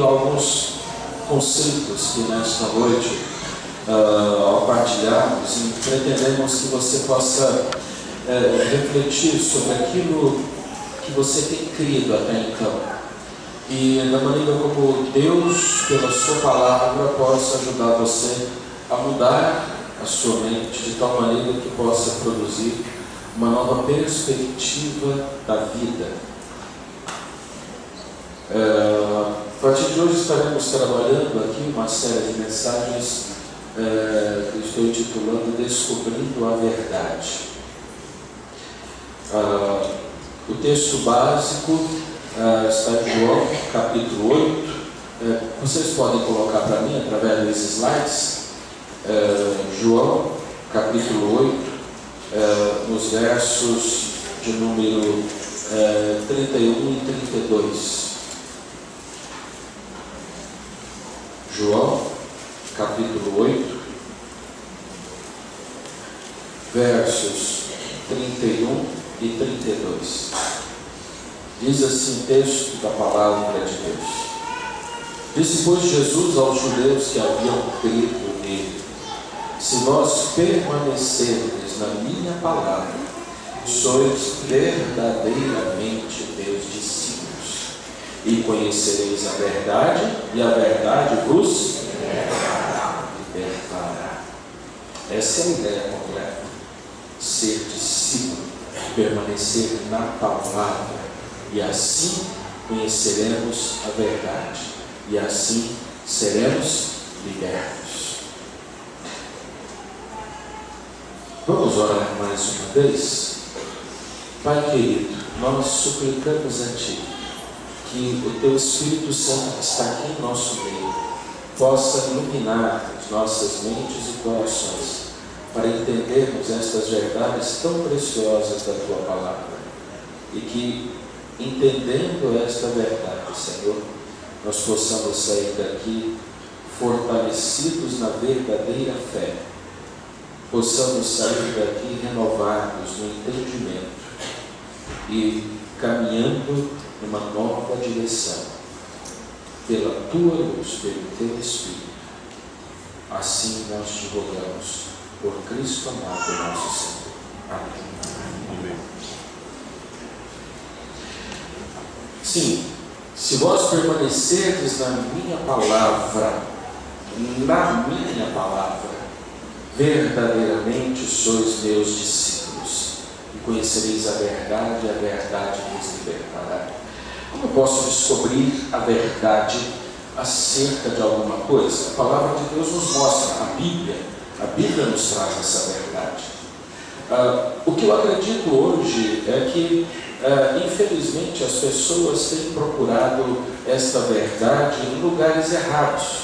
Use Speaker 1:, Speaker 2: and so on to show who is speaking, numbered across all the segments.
Speaker 1: Alguns conceitos que nesta noite, ao partilharmos, pretendemos que você possa refletir sobre aquilo que você tem crido até então, e da maneira como Deus, pela sua palavra, possa ajudar você a mudar a sua mente de tal maneira que possa produzir uma nova perspectiva da vida. A partir de hoje estaremos trabalhando aqui uma série de mensagens que estou intitulando Descobrindo a Verdade. O texto básico está em João, capítulo 8. Vocês podem colocar para mim através desses slides. João, capítulo 8, nos versos de número 31 e 32. João, capítulo 8, versos 31 e 32. Diz assim o texto da palavra de Deus. Disse, pois, Jesus aos judeus que haviam crido nele: se vós permanecerdes na minha palavra, sois verdadeiramente meus discípulos, e conhecereis a verdade, e a verdade vos libertará. Essa é a ideia completa. Ser discípulo, permanecer na palavra, e assim conheceremos a verdade, e assim seremos libertos. Vamos orar mais uma vez? Pai querido, nós suplicamos a Ti que o Teu Espírito Santo que está aqui em nosso meio possa iluminar as nossas mentes e corações para entendermos estas verdades tão preciosas da Tua palavra, e que, entendendo esta verdade, Senhor, nós possamos sair daqui fortalecidos na verdadeira fé, possamos sair daqui renovados no entendimento e caminhando numa nova direção, pela Tua luz, pelo Teu Espírito. Assim nós te rogamos, por Cristo amado, nosso Senhor. Amém. Sim, se vós permanecerdes na minha palavra, verdadeiramente sois meus discípulos, e conhecereis a verdade vos libertará. Como eu posso descobrir a verdade acerca de alguma coisa? A palavra de Deus nos mostra, a Bíblia nos traz essa verdade. O que eu acredito hoje é que, infelizmente, as pessoas têm procurado esta verdade em lugares errados.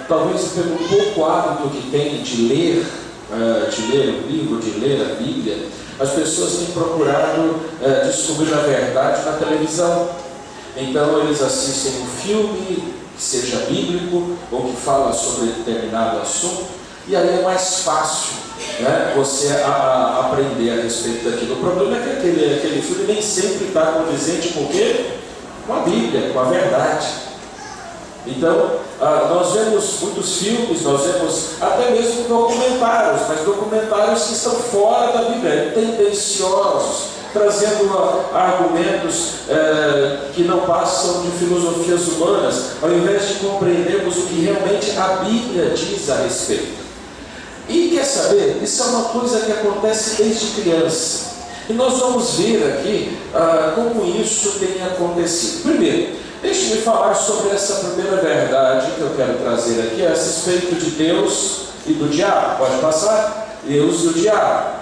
Speaker 1: Talvez pelo pouco hábito que tem de ler o livro, de ler a Bíblia, as pessoas têm procurado descobrir a verdade na televisão. Então eles assistem um filme que seja bíblico ou que fala sobre determinado assunto, e aí é mais fácil, né, você aprender a respeito daquilo. O problema é que aquele filme nem sempre está condizente com o quê? Com a Bíblia, com a verdade. Então, nós vemos muitos filmes, nós vemos até mesmo documentários, mas documentários que estão fora da Bíblia, tendenciosos, trazendo argumentos que não passam de filosofias humanas, ao invés de compreendermos o que realmente a Bíblia diz a respeito. E quer saber? Isso é uma coisa que acontece desde criança. E nós vamos ver aqui como isso tem acontecido. Primeiro, deixe-me falar sobre essa primeira verdade que eu quero trazer aqui a respeito de Deus e do diabo. Pode passar? Deus e o diabo.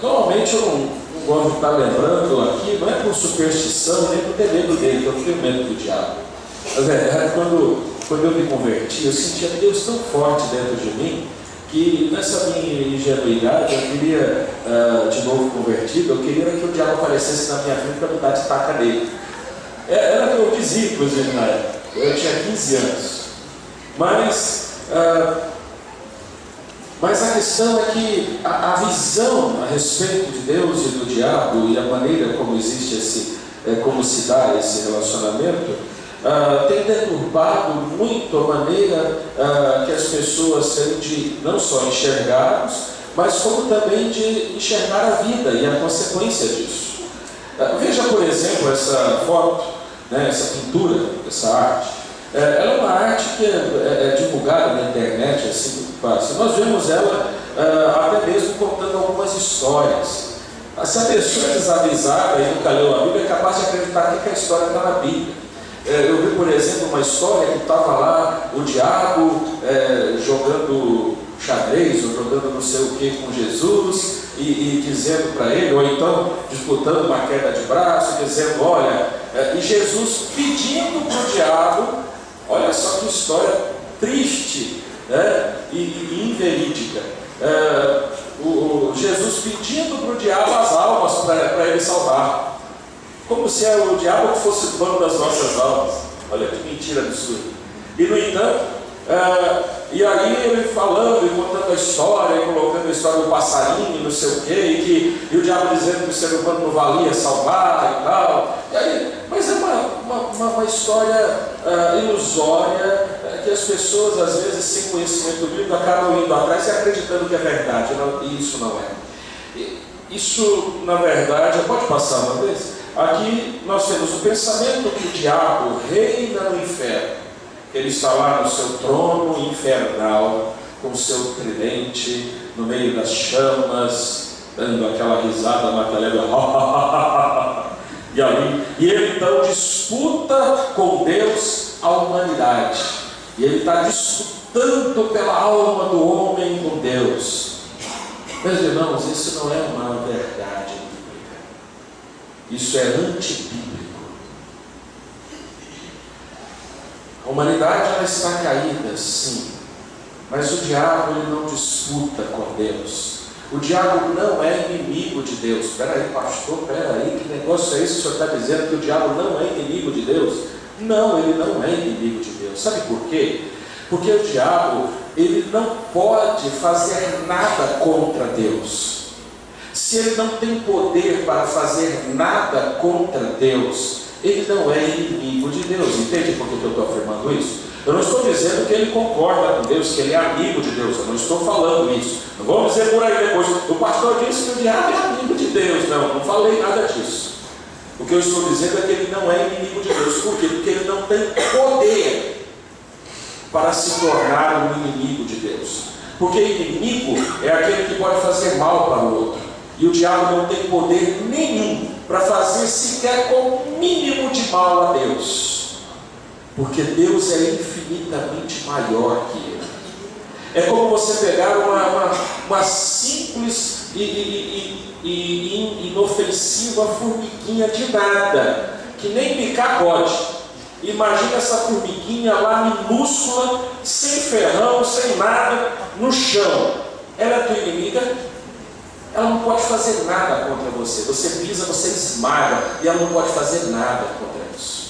Speaker 1: Normalmente eu não gosto de estar lembrando aqui, não é por superstição, nem por ter medo dele, eu tenho medo do diabo. Na verdade, quando eu me converti, eu sentia Deus tão forte dentro de mim, que nessa minha ingenuidade eu queria, de novo convertido, eu queria que o diabo aparecesse na minha vida para me dar de taca nele. Era meu discípulo, inclusive, na época. Eu tinha 15 anos. Mas Mas a questão é que a visão a respeito de Deus e do diabo e a maneira como existe como se dá esse relacionamento, tem deturbado muito a maneira que as pessoas têm de não só enxergarmos, mas como também de enxergar a vida e a consequência disso. Veja, por exemplo, essa foto, né, essa pintura, essa arte. Ela é uma arte que é divulgada na internet, assim, muito fácil. Nós vemos ela até mesmo contando algumas histórias. Se a pessoa é desavisada e nunca leu a Bíblia, é capaz de acreditar que a história está na Bíblia. Eu vi, por exemplo, uma história que estava lá o diabo jogando xadrez ou jogando não sei o que com Jesus e dizendo para ele, ou então disputando uma queda de braço, dizendo, olha, e Jesus pedindo para o diabo, olha só que história triste, né, e inverídica, Jesus pedindo para o diabo as almas para ele salvar, como se o diabo fosse dono das nossas almas. Olha que mentira absurda. E no entanto, e aí ele falando e contando a história, e colocando a história do passarinho, não sei o quê, e o diabo dizendo que o ser humano não valia salvar e tal. E aí, mas é uma história ilusória, que as pessoas, às vezes, sem conhecimento bíblico, acabam indo atrás e acreditando que é verdade. E isso não é. Isso, na verdade, pode passar uma vez? Aqui nós temos o pensamento que o diabo reina no inferno. Ele está lá no seu trono infernal, com o seu tridente, no meio das chamas, dando aquela risada matalhada, e ele então disputa com Deus a humanidade, e ele está disputando pela alma do homem com Deus. Meus irmãos, isso não é uma verdade bíblica, isso é antibíblico. A humanidade ela está caída, sim, mas o diabo ele não disputa com Deus. O diabo não é inimigo de Deus. Espera aí, pastor, espera aí, que negócio é esse que o senhor está dizendo que o diabo não é inimigo de Deus? Não, ele não é inimigo de Deus. Sabe por quê? Porque o diabo ele não pode fazer nada contra Deus. Se ele não tem poder para fazer nada contra Deus, ele não é inimigo de Deus. Entende por que eu estou afirmando isso? Eu não estou dizendo que ele concorda com Deus, que ele é amigo de Deus. Eu não estou falando isso. Não vamos dizer por aí depois, o pastor disse que o diabo é amigo de Deus. Não falei nada disso. O que eu estou dizendo é que ele não é inimigo de Deus. Por quê? Porque ele não tem poder para se tornar um inimigo de Deus. Porque inimigo é aquele que pode fazer mal para o outro. E o diabo não tem poder nenhum para fazer sequer com o mínimo de mal a Deus. Porque Deus é infinitamente maior que ele. É como você pegar uma simples e inofensiva formiguinha de nada, que nem picar pode. Imagina essa formiguinha lá minúscula, sem ferrão, sem nada, no chão. Ela é tua inimiga? Ela não pode fazer nada contra você. Você pisa, você esmaga, e ela não pode fazer nada contra isso.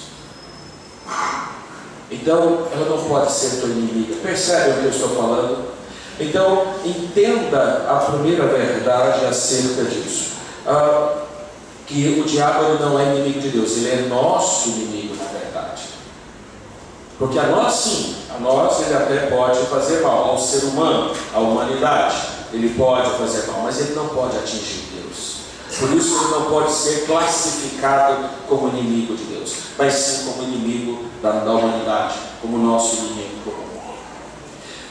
Speaker 1: Então, ela não pode ser tua inimiga. Percebe o que eu estou falando? Então, entenda a primeira verdade acerca disso. Que o diabo ele não é inimigo de Deus, ele é nosso inimigo, na verdade. Porque a nós sim, a nós ele até pode fazer mal, ao ser humano, à humanidade, ele pode fazer mal, mas ele não pode atingir Deus. Por isso ele não pode ser classificado como inimigo de Deus, mas sim como inimigo da humanidade, como nosso inimigo comum.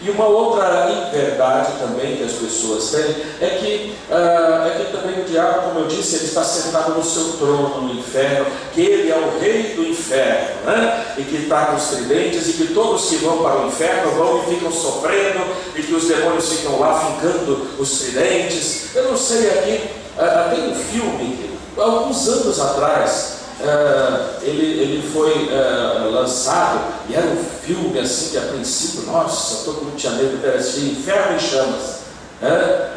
Speaker 1: E uma outra inverdade também que as pessoas têm é que também o diabo, como eu disse, ele está sentado no seu trono no inferno, que ele é o rei do inferno, né? E que está com os tridentes, e que todos que vão para o inferno vão e ficam sofrendo, e que os demônios ficam lá fincando os tridentes. Eu não sei, aqui tem um filme, alguns anos atrás, ele foi lançado, e era um filme assim que a princípio, nossa, todo mundo tinha medo de assistir, Inferno em Chamas.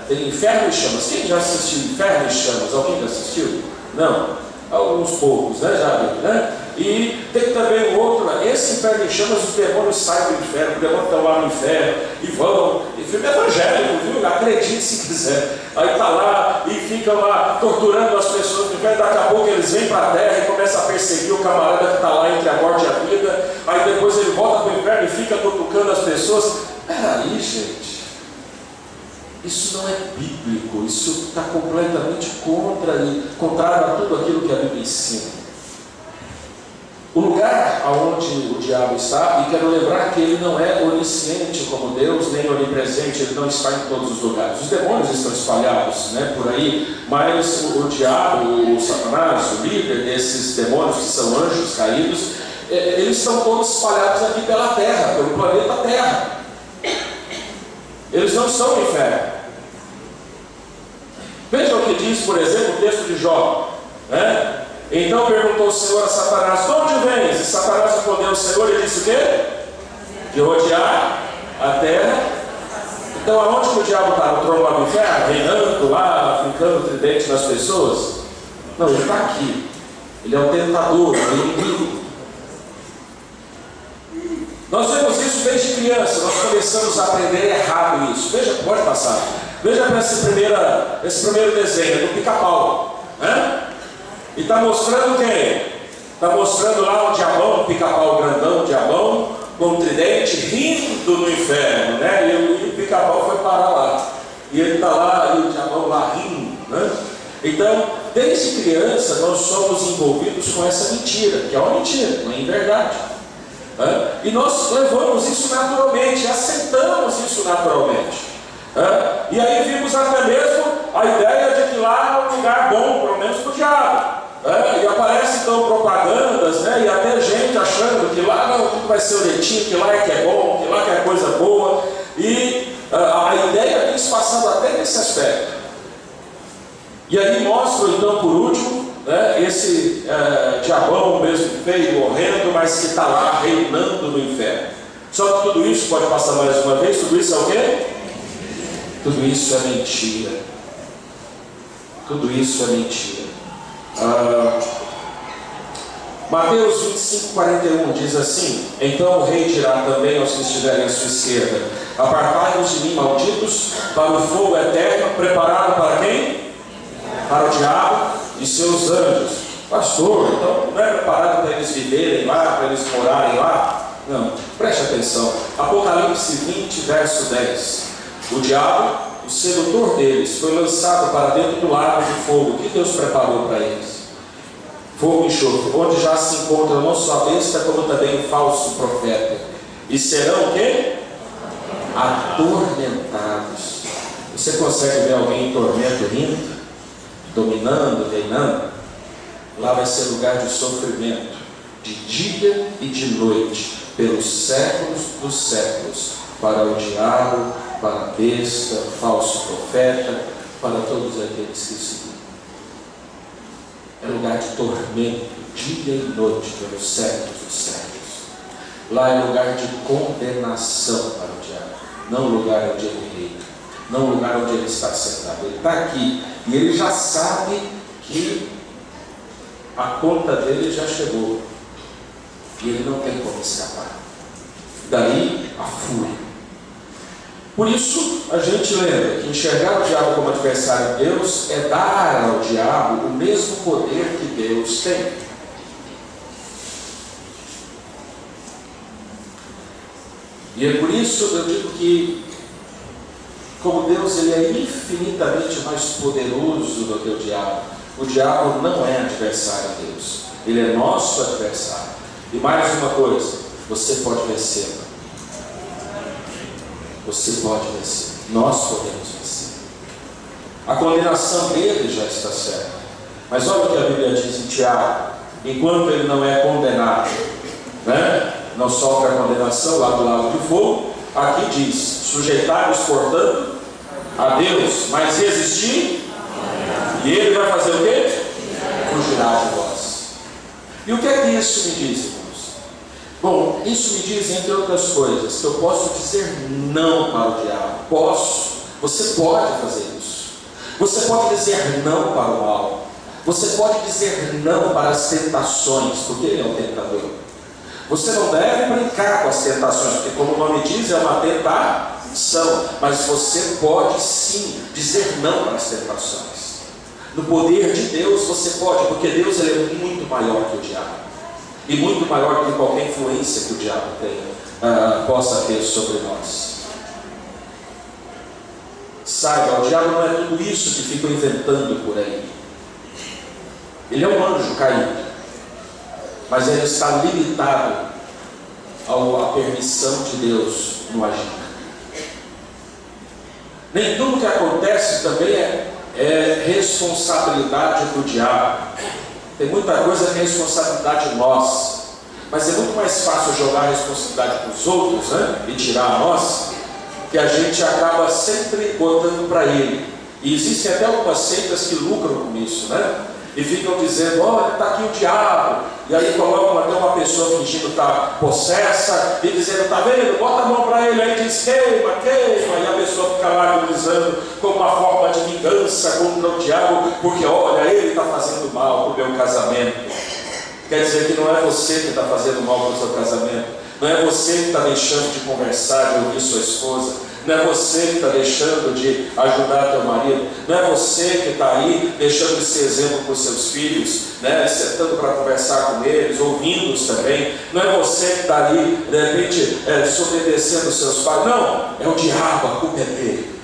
Speaker 1: Tem Inferno em Chamas. Quem já assistiu Inferno em Chamas? Alguém já assistiu? Não? Alguns poucos, né? Já viu, né? E tem também o outro, esse Inferno em Chamas, os demônios saem do inferno, os demônios estão lá no inferno e vão. E filme evangélico, viu? se quiser. Aí está lá e fica lá torturando as pessoas no inferno. Daqui a pouco eles vêm para a terra e começam a perseguir o camarada que está lá entre a morte e a vida. Aí depois ele volta para o inferno e fica cutucando as pessoas. Peraí, gente. Isso não é bíblico. Isso está completamente contrário a tudo aquilo que a Bíblia ensina. O lugar onde o diabo está, e quero lembrar que ele não é onisciente como Deus, nem onipresente, ele não está em todos os lugares. Os demônios estão espalhados, por aí, mas o diabo, o Satanás, o líder desses demônios que são anjos caídos, eles estão todos espalhados aqui pela terra, pelo planeta Terra. Eles não estão no inferno. Veja o que diz, por exemplo, o texto de Jó, Então perguntou o Senhor a Satanás: de onde vens? E Satanás respondeu ao Senhor e disse o quê? De rodear a terra. Então aonde que o diabo está? No trono lá do inferno? Reinando lá, ficando tridente nas pessoas? Não, ele está aqui. Ele é o tentador, o inimigo. Nós vemos isso desde criança. Nós começamos a aprender errado isso. Veja, pode passar. Veja para esse primeiro desenho do pica-pau, E está mostrando quem? Está mostrando lá o diabão, o pica-pau grandão, o diabão, com o tridente, rindo no inferno, E o pica-pau foi parar lá. E ele está lá, e o diabão lá rindo, Então, desde criança, nós somos envolvidos com essa mentira, que é uma mentira, não é verdade. E nós levamos isso naturalmente, aceitamos isso naturalmente. E aí vimos até mesmo a ideia de que lá é um lugar bom, pelo menos para o diabo. E aparece então propagandas, e até gente achando que lá não, tudo vai ser oletinho, que lá é que é bom, que lá que é coisa boa. E a ideia vem se passando até nesse aspecto. E aí mostra então por último, esse diabão mesmo feio, horrendo, mas que está lá reinando no inferno. Só que tudo isso, pode passar mais uma vez, tudo isso é o quê? Tudo isso é mentira. Tudo isso é mentira. Mateus 25:41 diz assim: então o rei dirá também aos que estiverem à sua esquerda: apartai-vos de mim, malditos, para o fogo eterno, preparado para quem? Para o diabo e seus anjos. Pastor, então não é preparado para eles viverem lá, para eles morarem lá? Não, preste atenção. Apocalipse 20, verso 10. O diabo, o sedutor deles, foi lançado para dentro do lago de fogo que Deus preparou para eles. Fogo e enxofre, onde já se encontra não só a besta, como também o falso profeta. E serão o quê? Atormentados. Você consegue ver alguém em tormento rindo, dominando, reinando? Lá vai ser lugar de sofrimento, de dia e de noite, pelos séculos dos séculos, para o diabo, para a besta, falso profeta, para todos aqueles que seguem. É lugar de tormento, dia e noite, pelos séculos dos séculos. Lá é lugar de condenação para o diabo, não lugar onde ele reina, não lugar onde ele está sentado. Ele está aqui e ele já sabe que a conta dele já chegou e ele não tem como escapar. Daí a fúria. Por isso, a gente lembra que enxergar o diabo como adversário de Deus é dar ao diabo o mesmo poder que Deus tem. E é por isso eu digo que, como Deus ele é infinitamente mais poderoso do que o diabo não é adversário de Deus, ele é nosso adversário. E mais uma coisa, você pode vencê-lo. Você pode vencer. Nós podemos vencer. A condenação dele já está certa. Mas olha o que a Bíblia diz em Tiago: enquanto ele não é condenado, não sofre a condenação lá do lago de fogo, aqui diz: sujeitai-vos, portanto, a Deus, mas resistir, e ele vai fazer o quê? Fugirá de vós. E o que é que isso me diz, irmãos? Bom, isso me diz, entre outras coisas, que eu posso dizer não para o diabo. Posso. Você pode fazer isso. Você pode dizer não para o mal. Você pode dizer não para as tentações, porque ele é um tentador. Você não deve brincar com as tentações, porque como o nome diz, é uma tentação. são, mas você pode sim dizer não para as tentações. No poder de Deus você pode, porque Deus ele é muito maior que o diabo, e muito maior que qualquer influência que o diabo tenha, possa ter sobre nós. Saiba, o diabo não é tudo isso que ficam inventando por aí. Ele é um anjo caído, mas ele está limitado à permissão de Deus no agir. Nem tudo que acontece também é responsabilidade do diabo. Tem muita coisa que é responsabilidade nossa, mas é muito mais fácil jogar a responsabilidade para os outros, né? E tirar a nossa, que a gente acaba sempre botando para ele. E existem até algumas seitas que lucram com isso, né? E ficam dizendo, olha, está aqui o diabo. E aí colocam até uma pessoa fingindo estar possessa e dizendo, está vendo? Bota a mão para ele, aí diz, queima. E a pessoa fica lá agonizando como uma forma de vingança contra o diabo, porque olha, ele está fazendo mal para o meu casamento. Quer dizer que não é você que está fazendo mal para o seu casamento. Não é você que está deixando de conversar, de ouvir sua esposa. Não é você que está deixando de ajudar teu marido. Não é você que está aí deixando de ser exemplo para os seus filhos, né? Sentando para conversar com eles, ouvindo-os também. Não é você que está ali, de repente, desobedecendo os seus pais. Não, é o diabo, a culpa é dele.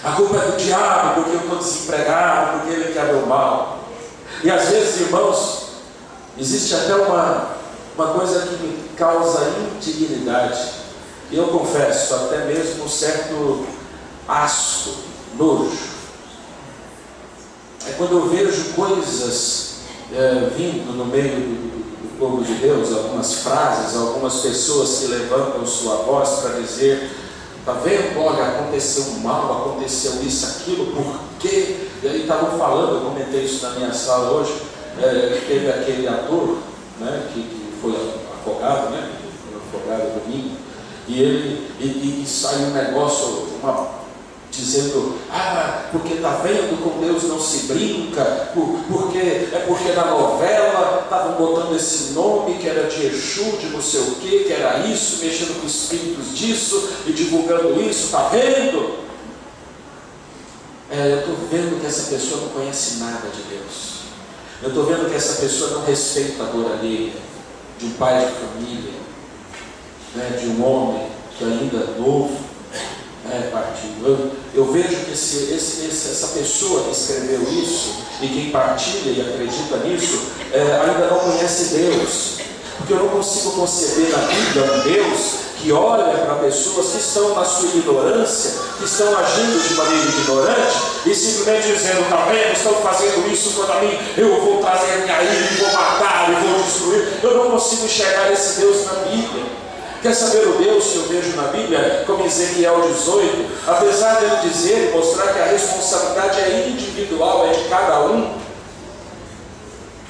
Speaker 1: A culpa é do diabo, porque eu estou desempregado, porque ele quer meu mal. E às vezes, irmãos, existe até uma coisa que me causa indignidade. E eu confesso, até mesmo um certo asco, nojo. É quando eu vejo coisas vindo no meio do povo de Deus, algumas frases, algumas pessoas que levantam sua voz para dizer, está vendo? Olha, aconteceu mal, aconteceu isso, aquilo, por quê? E aí estavam falando, eu comentei isso na minha sala hoje, teve aquele ator, né, que foi afogado, né? Foi afogado domingo. E saiu um negócio dizendo, porque está vendo com Deus não se brinca, porque na novela estavam botando esse nome que era de Exu, de não sei o que era isso, mexendo com espíritos disso e divulgando isso, está vendo? Eu estou vendo que essa pessoa não conhece nada de Deus. Eu estou vendo que essa pessoa não respeita a dor alheia de um pai de família, né, de um homem que ainda é novo, partiu. Eu vejo que essa pessoa que escreveu isso e quem partilha e acredita nisso ainda não conhece Deus, porque eu não consigo conceber na Bíblia um Deus que olha para pessoas que estão na sua ignorância, que estão agindo de maneira ignorante e simplesmente dizendo, está vendo, estão fazendo isso contra mim, eu vou trazer a minha ira, vou matar e vou destruir. Eu não consigo enxergar esse Deus na Bíblia. Quer saber o Deus que eu vejo na Bíblia, como Ezequiel 18, apesar de ele dizer e mostrar que a responsabilidade é individual, é de cada um,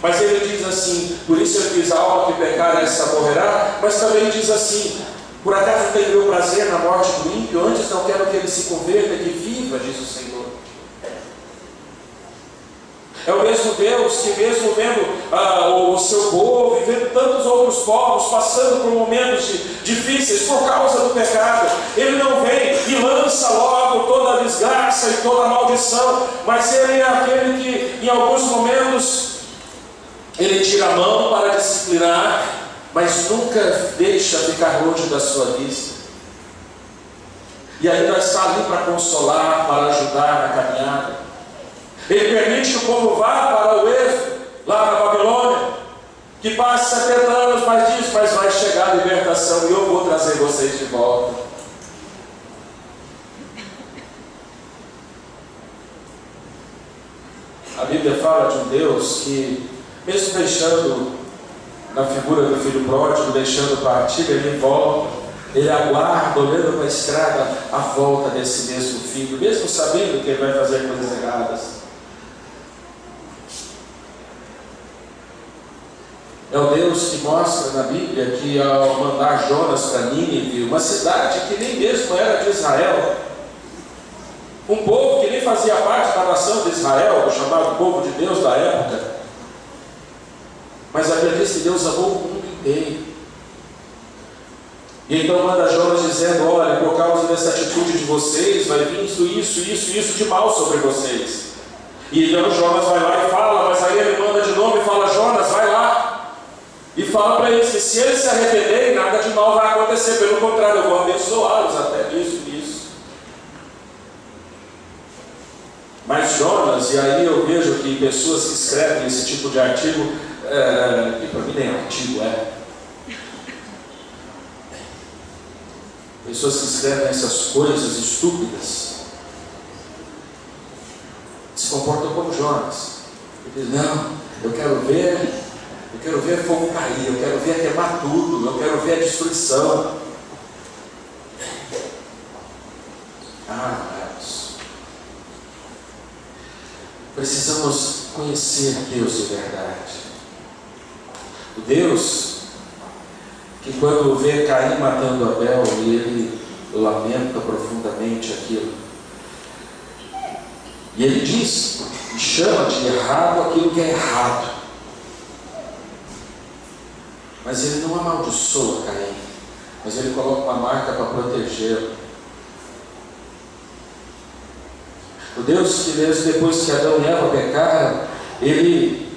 Speaker 1: mas ele diz assim, por isso ele diz, a alma que pecar essa morrerá, mas também diz assim, por acaso tenho meu prazer na morte do ímpio, antes não quero que ele se converta e que viva, diz o Senhor. É o mesmo Deus que mesmo vendo o seu povo e vendo tantos outros povos passando por momentos difíceis por causa do pecado, ele não vem e lança logo toda a desgraça e toda a maldição, mas ele é aquele que em alguns momentos ele tira a mão para disciplinar, mas nunca deixa ficar longe da sua vista. E ainda está ali para consolar, para ajudar na caminhada. Ele permite que o povo vá para o êxodo, lá na Babilônia, que passe 70 anos, mas vai chegar a libertação e eu vou trazer vocês de volta. A Bíblia fala de um Deus que, mesmo deixando na figura do filho pródigo, deixando partir, ele volta, ele aguarda, olhando para a estrada, a volta desse mesmo filho, mesmo sabendo que ele vai fazer coisas erradas. É o Deus que mostra na Bíblia que ao mandar Jonas para Nínive, uma cidade que nem mesmo era de Israel, um povo que nem fazia parte da nação de Israel, o chamado povo de Deus da época, mas a Bíblia diz que Deus amou o mundo inteiro. E então manda Jonas dizendo: olha, por causa dessa atitude de vocês, vai vir isso de mal sobre vocês. E então Jonas vai lá e fala, mas aí ele manda de novo e fala: Jonas, vai lá e fala para eles que se eles se arrependerem, nada de mal vai acontecer, pelo contrário, eu vou abençoá-los até nisso. Mas Jonas, e aí eu vejo que pessoas que escrevem esse tipo de artigo, que para mim nem artigo pessoas que escrevem essas coisas estúpidas, se comportam como Jonas. Ele diz: não, eu quero ver fogo cair, eu quero ver queimar tudo, eu quero ver a destruição. Precisamos conhecer Deus de verdade. O Deus que, quando vê Caim matando Abel, ele lamenta profundamente aquilo. E ele diz, e chama de errado aquilo que é errado. Mas ele não amaldiçoa Caim, mas ele coloca uma marca para protegê-lo. O Deus que mesmo depois que Adão e Eva pecaram, ele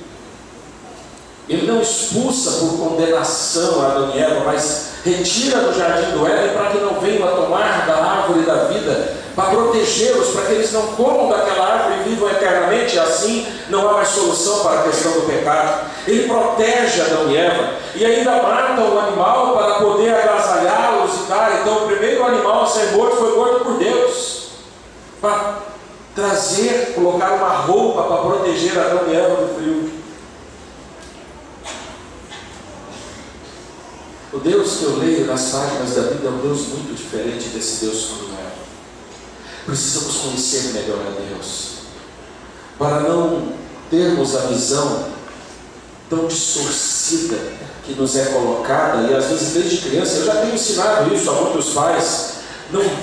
Speaker 1: não expulsa por condenação Adão e Eva, mas retira do jardim do Éden para que não venham a tomar da árvore da vida, para protegê-los, para que eles não comam daquela árvore e vivam eternamente. E assim não há mais solução para a questão do pecado. Ele protege Adão e Eva e ainda mata um animal para poder agasalhá-los e dar. Então o primeiro animal a ser morto foi morto por Deus, para trazer, colocar uma roupa para proteger Adão e Eva do frio. O Deus que eu leio nas páginas da Bíblia é um Deus muito diferente desse Deus cruel. Precisamos conhecer melhor a Deus, para não termos a visão tão distorcida que nos é colocada. E às vezes desde criança, eu já tenho ensinado isso a muitos pais: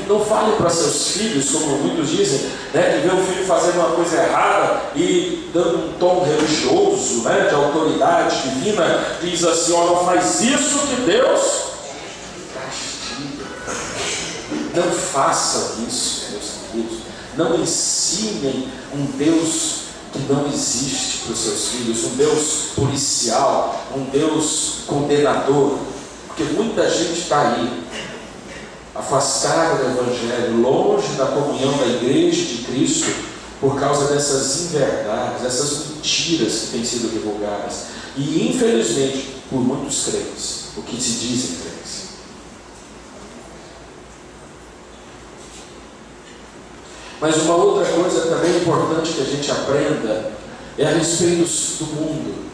Speaker 1: não fale para seus filhos, como muitos dizem, que vê o filho fazendo uma coisa errada e dando um tom religioso, de autoridade divina, diz assim: ó, não faz isso que Deus castiga. Não façam isso, meus queridos. Não ensinem um Deus que não existe para os seus filhos, um Deus policial, um Deus condenador, porque muita gente está aí, afastada do Evangelho, longe da comunhão da Igreja de Cristo, por causa dessas inverdades, dessas mentiras que têm sido divulgadas, e infelizmente por muitos crentes, o que se dizem crentes. Mas uma outra coisa também importante que a gente aprenda é a respeito do mundo,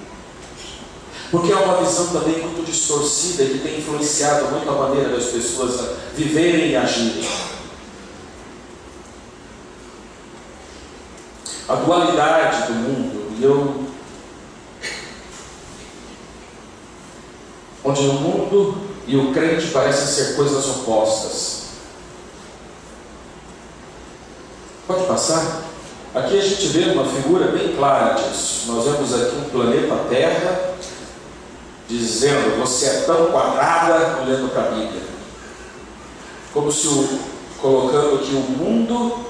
Speaker 1: porque é uma visão também muito distorcida que tem influenciado muito a maneira das pessoas a viverem e agirem. A dualidade do mundo, onde o mundo e o crente parecem ser coisas opostas. Pode passar? Aqui a gente vê uma figura bem clara disso. Nós vemos aqui um planeta Terra, dizendo: você é tão quadrada, olhando para a Bíblia, como se colocando que o mundo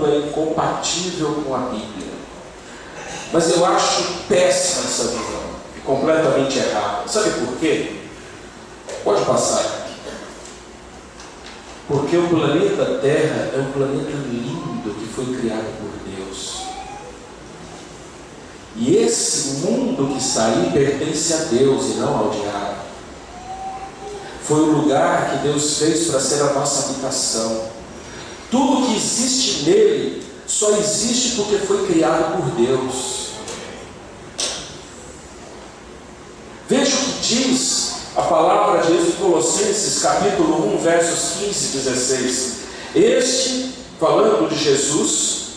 Speaker 1: é incompatível com a Bíblia. Mas eu acho péssima essa visão, completamente errada. Sabe por quê? Pode passar. Porque o planeta Terra é um planeta lindo que foi criado por Deus. E esse mundo que está aí pertence a Deus e não ao diabo. Foi o lugar que Deus fez para ser a nossa habitação. Tudo que existe nele só existe porque foi criado por Deus. Veja o que diz a palavra de Deus em Colossenses, capítulo 1, versos 15 e 16. Este, falando de Jesus,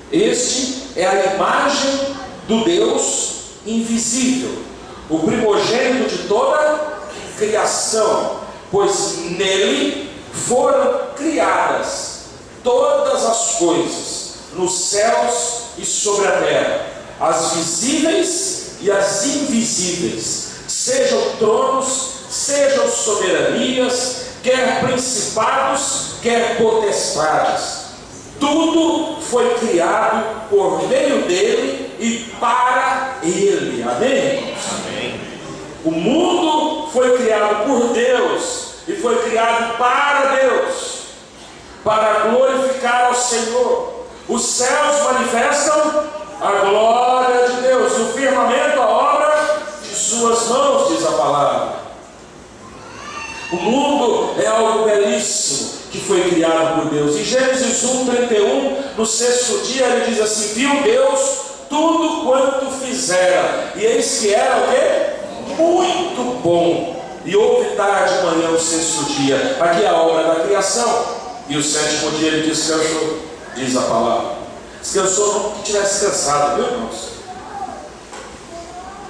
Speaker 1: este é a imagem do Deus invisível, o primogênito de toda criação, pois nele foram criadas todas as coisas, nos céus e sobre a terra, as visíveis e as invisíveis, sejam tronos, sejam soberanias, quer principados, quer potestades. Tudo foi criado por meio dele e para ele. Amém?
Speaker 2: Amém.
Speaker 1: O mundo foi criado por Deus e foi criado para Deus, para glorificar ao Senhor. Os céus manifestam a glória de Deus, e o firmamento a obra de suas mãos, diz a palavra. O mundo é algo belíssimo que foi criado por Deus. Em Gênesis 1:31, no sexto dia, ele diz assim: viu Deus tudo quanto fizera, e eis que era o quê? Muito bom. E houve tarde de manhã o sexto dia. Aqui é a obra da criação. E o sétimo dia ele descansou, diz a palavra. Descansou não que tivesse cansado, viu, irmãos?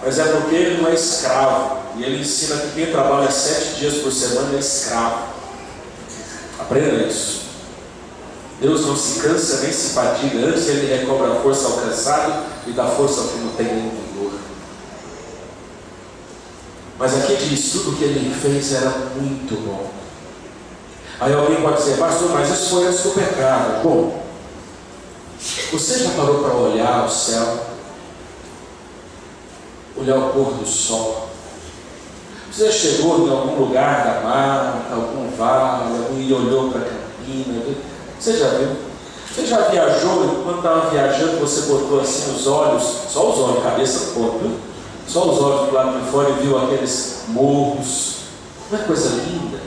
Speaker 1: Mas é porque ele não é escravo. E ele ensina que quem trabalha 7 dias por semana é escravo. Aprenda isso. Deus não se cansa nem se fadiga. Antes ele recobra a força ao cansado e dá força ao que não tem nenhum vigor. Mas aqui diz, tudo que ele fez era muito bom. Aí alguém pode dizer: pastor, mas isso foi antes do pecado. Bom, você já parou para olhar o céu? Olhar o pôr do sol? Você já chegou em algum lugar da mar, algum vale, e olhou para a campina? Você já viu? Você já viajou e quando estava viajando você botou assim os olhos, só os olhos, cabeça no corpo, viu? Só os olhos do lado de fora e viu aqueles morros? Não é coisa linda?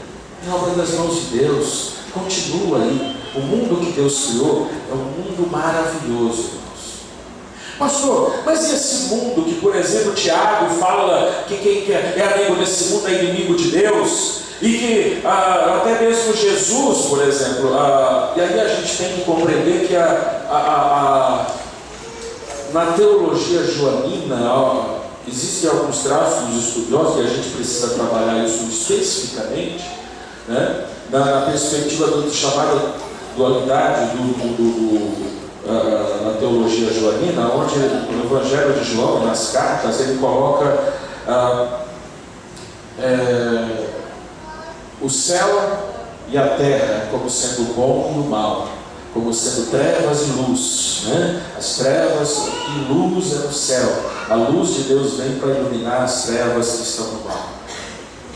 Speaker 1: É obra das mãos de Deus. Continua aí. O mundo que Deus criou é um mundo maravilhoso, irmãos. Pastor, mas e esse mundo que, por exemplo, Tiago fala que quem é amigo desse mundo é inimigo de Deus? E que até mesmo Jesus, por exemplo, e aí a gente tem que compreender que na teologia joanina existem alguns traços dos estudiosos, e a gente precisa trabalhar isso especificamente, né? Na perspectiva do chamada dualidade na teologia joanina, onde no Evangelho de João, nas cartas, ele coloca o céu e a terra como sendo o bom e o mal, como sendo trevas e luz, né? As trevas e luz é no céu. A luz de Deus vem para iluminar as trevas que estão no mal.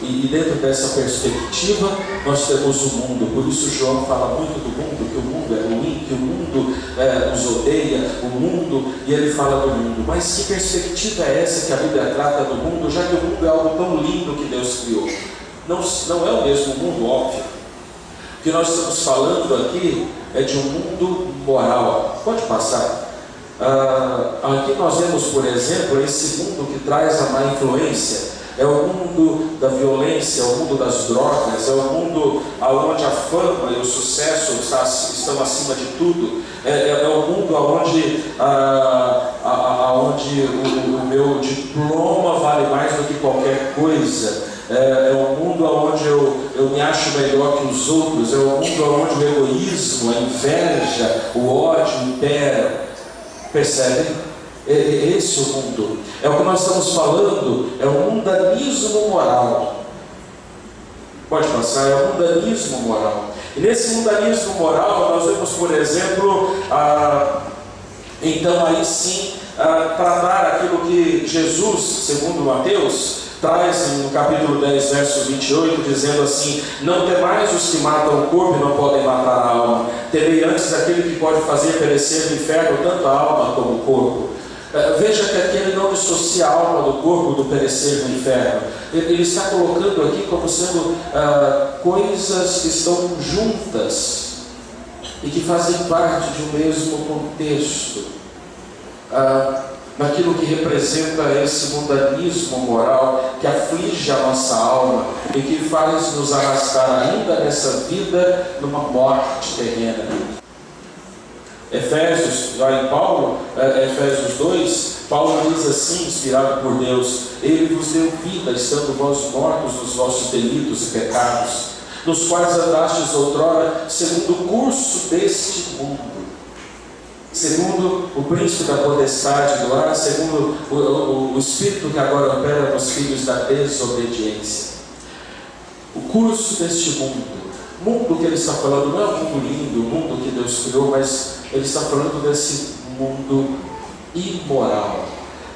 Speaker 1: E dentro dessa perspectiva nós temos o mundo. Por isso João fala muito do mundo, que o mundo é ruim, que o mundo nos odeia, o mundo, e ele fala do mundo. Mas que perspectiva é essa que a Bíblia trata do mundo, já que o mundo é algo tão lindo que Deus criou? Não é o mesmo mundo, óbvio. O que nós estamos falando aqui é de um mundo moral. Pode passar. Aqui nós vemos, por exemplo, esse mundo que traz a má influência. É o mundo da violência, é o mundo das drogas, é o mundo onde a fama e o sucesso estão acima de tudo. É o mundo onde o meu diploma vale mais do que qualquer coisa. É o mundo onde eu me acho melhor que os outros. É o mundo onde o egoísmo, a inveja, o ódio imperam. Percebem? Esse é o mundo. É o que nós estamos falando. É o mundanismo moral. Pode passar. É o mundanismo moral. E nesse mundanismo moral nós vemos, por exemplo, então aí sim tratar aquilo que Jesus, segundo Mateus, traz no capítulo 10, verso 28, dizendo assim: não temais os que matam o corpo e não podem matar a alma. Temei antes aquele que pode fazer perecer no inferno tanto a alma como o corpo. Veja que aqui ele não dissocia a alma do corpo do perecer no inferno. Ele está colocando aqui como sendo coisas que estão juntas e que fazem parte de um mesmo contexto. Naquilo que representa esse mundanismo moral que aflige a nossa alma e que faz nos arrastar ainda nessa vida numa morte terrena. Efésios, lá em Paulo, Efésios 2, Paulo diz assim, inspirado por Deus: Ele vos deu vida, estando vós mortos nos vossos delitos e pecados, nos quais andastes outrora, segundo o curso deste mundo, segundo o príncipe da potestade do ar, segundo o espírito que agora opera nos filhos da desobediência. o curso deste mundo. O mundo que ele está falando não é um mundo lindo, o mundo que Deus criou, mas ele está falando desse mundo imoral.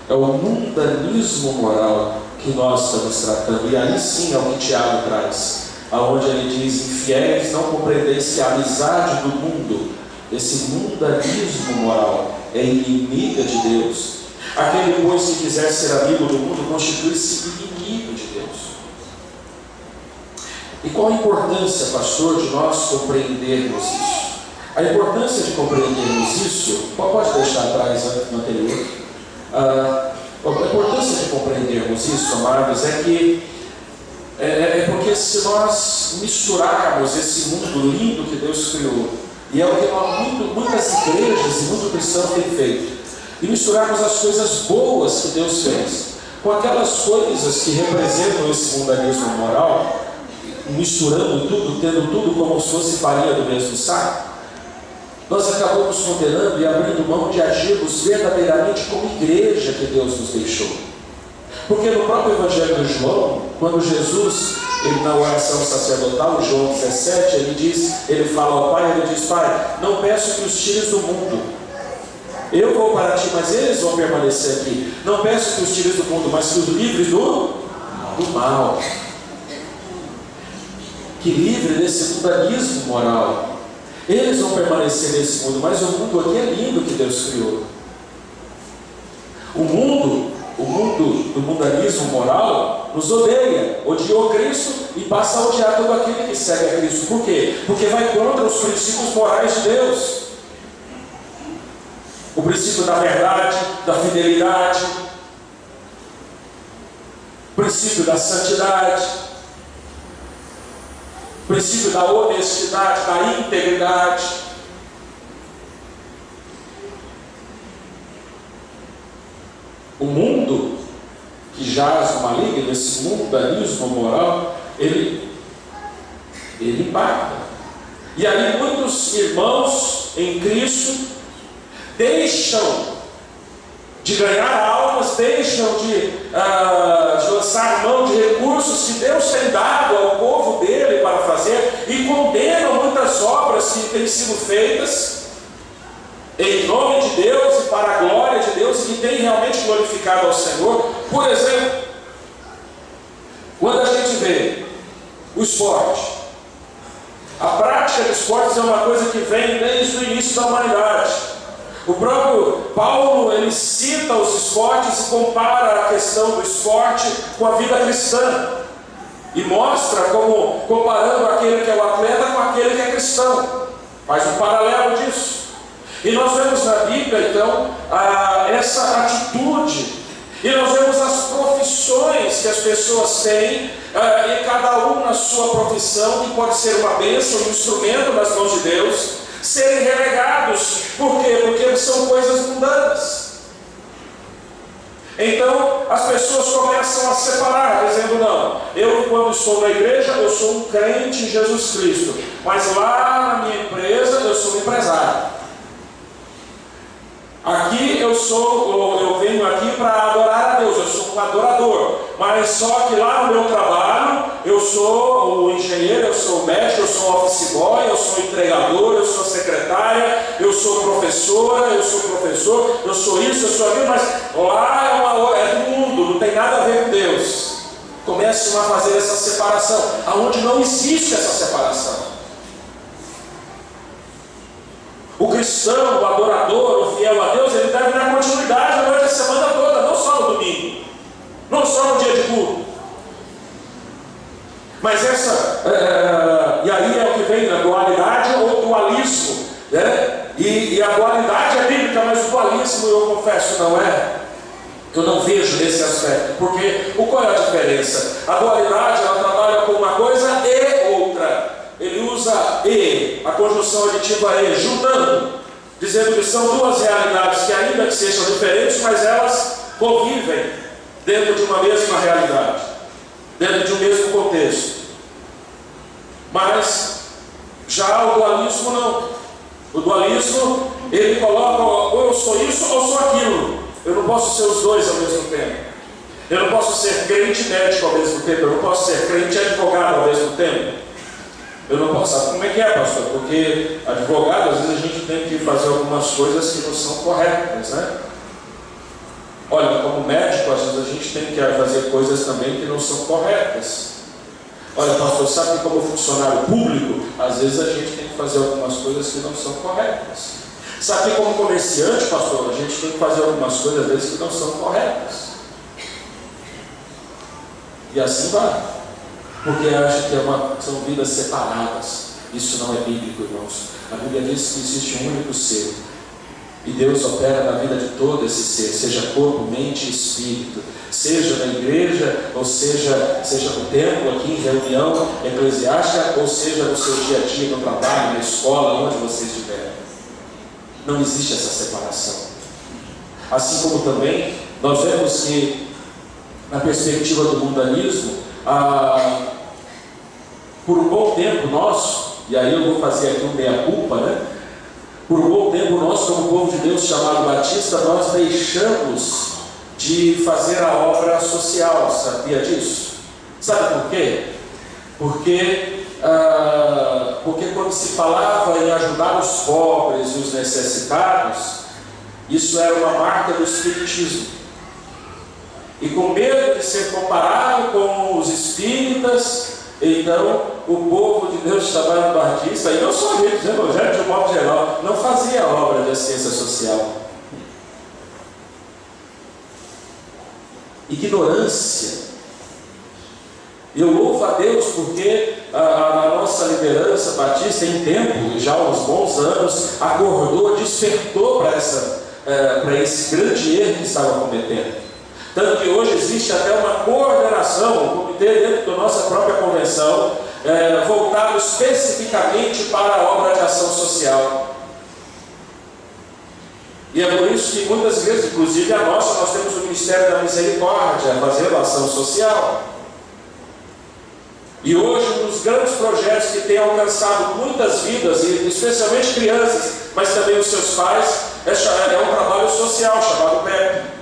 Speaker 1: É o mundanismo moral que nós estamos tratando. E aí sim é o que Tiago traz, aonde ele diz: infiéis, não compreendeis que a amizade do mundo, esse mundanismo moral, é inimiga de Deus. Aquele, pois, que quiser ser amigo do mundo, constitui-se inimigo de Deus. E qual a importância, pastor, de nós compreendermos isso? A importância de compreendermos isso, pode deixar atrás no anterior. A importância de compreendermos isso, amados, é que porque se nós misturarmos esse mundo lindo que Deus criou, e é o que muitas igrejas e muitos cristãos têm feito, e misturarmos as coisas boas que Deus fez com aquelas coisas que representam esse mundanismo moral, misturando tudo, tendo tudo como se fosse farinha do mesmo saco, nós acabamos condenando e abrindo mão de agirmos verdadeiramente como igreja que Deus nos deixou. Porque no próprio Evangelho de João, quando Jesus, ele na oração sacerdotal, João 17, ele fala ao Pai, ele diz: Pai, não peço que os tires do mundo, eu vou para ti, mas eles vão permanecer aqui. Não peço que os tires do mundo, mas que os livres do mal. Que livre desse mundanismo moral. Eles vão permanecer nesse mundo, mas o mundo aqui é lindo que Deus criou. O mundo do mundanismo moral nos odeia, odiou Cristo e passa a odiar todo aquele que segue a Cristo. Por quê? Porque vai contra os princípios morais de Deus. O princípio da verdade, da fidelidade, o princípio da santidade, o princípio da honestidade, da integridade. O mundo que jaz no maligno, esse mundanismo moral, ele impacta. E aí muitos irmãos em Cristo deixam de ganhar almas, deixam de lançar mão de recursos que Deus tem dado ao povo dele para fazer, e condenam muitas obras que têm sido feitas em nome de Deus e para a glória de Deus, e que tem realmente glorificado ao Senhor. Por exemplo, quando a gente vê o esporte, a prática de esportes é uma coisa que vem desde o início da humanidade. O próprio Paulo, ele cita os esportes e compara a questão do esporte com a vida cristã, e mostra como, comparando aquele que é o atleta com aquele que é cristão, faz um paralelo disso. E nós vemos na Bíblia, então, essa atitude, e nós vemos as profissões que as pessoas têm, e cada um na sua profissão, que pode ser uma bênção, um instrumento nas mãos de Deus, serem relegados. Por quê? Porque são coisas mundanas. Então as pessoas começam a separar, dizendo: não, eu quando estou na igreja eu sou um crente em Jesus Cristo, mas lá na minha empresa eu sou um empresário. Aqui eu venho aqui para adorar a Deus, eu sou um adorador, mas só que lá no meu trabalho eu sou o engenheiro, eu sou o médico, eu sou o office boy, eu sou o entregador, eu sou a secretária, eu sou professora, eu sou professor, eu sou isso, eu sou aquilo, mas lá é do mundo, não tem nada a ver com Deus. Começam a fazer essa separação, aonde não existe essa separação. O cristão, o adorador, o fiel a Deus, ele deve dar continuidade durante a semana toda, não só no domingo, não só no dia de culto. Mas e aí é o que vem na dualidade ou dualismo, né? E a dualidade é bíblica, mas o dualismo, eu confesso, não é. Eu não vejo nesse aspecto, porque qual é a diferença? A dualidade, ela trabalha com uma coisa e outra. Ele usa e, a conjunção aditiva e, juntando, dizendo que são duas realidades que, ainda que sejam diferentes, mas elas convivem dentro de uma mesma realidade, dentro de um mesmo contexto. Mas já o dualismo não. O dualismo, ele coloca: ou eu sou isso ou sou aquilo. Eu não posso ser os dois ao mesmo tempo. Eu não posso ser crente e médico ao mesmo tempo. Eu não posso ser crente e advogado ao mesmo tempo. Eu não posso. Sabe como é que é, pastor? Porque advogado, às vezes a gente tem que fazer algumas coisas que não são corretas, né? Olha, como médico, às vezes a gente tem que fazer coisas também que não são corretas. Olha, pastor, sabe que como funcionário público, às vezes a gente tem que fazer algumas coisas que não são corretas. Sabe que como comerciante, pastor, a gente tem que fazer algumas coisas, às vezes, que não são corretas. E assim vai. Porque acha que são vidas separadas. Isso não é bíblico, irmãos. A Bíblia diz que existe um único ser. E Deus opera na vida de todo esse ser, seja corpo, mente e espírito. Seja na igreja, ou seja no templo, aqui em reunião eclesiástica, ou seja no seu dia a dia, no trabalho, na escola, onde você estiver. Não existe essa separação. Assim como também nós vemos que, na perspectiva do mundanismo, por um bom tempo nós, e aí eu vou fazer aqui um meia-culpa, né? Por um bom tempo nós, como povo de Deus chamado Batista, nós deixamos de fazer a obra social. Sabia disso? Sabe por quê? Porque quando se falava em ajudar os pobres e os necessitados, isso era uma marca do espiritismo. E com medo de ser comparado com os espíritas, então o povo de Deus chamado Batista, e não só a gente, Evangelho de um modo geral, não fazia a obra de assistência social. Ignorância. Eu louvo a Deus porque a nossa liderança batista, em tempo, já há uns bons anos, acordou, despertou para esse grande erro que estava cometendo. Tanto que hoje existe até uma coordenação, um comitê dentro da nossa própria convenção, voltado especificamente para a obra de ação social. E é por isso que muitas igrejas, inclusive a nossa, nós temos o Ministério da Misericórdia, fazendo ação social. E hoje, um dos grandes projetos que tem alcançado muitas vidas, e especialmente crianças, mas também os seus pais, é um trabalho social chamado PEP.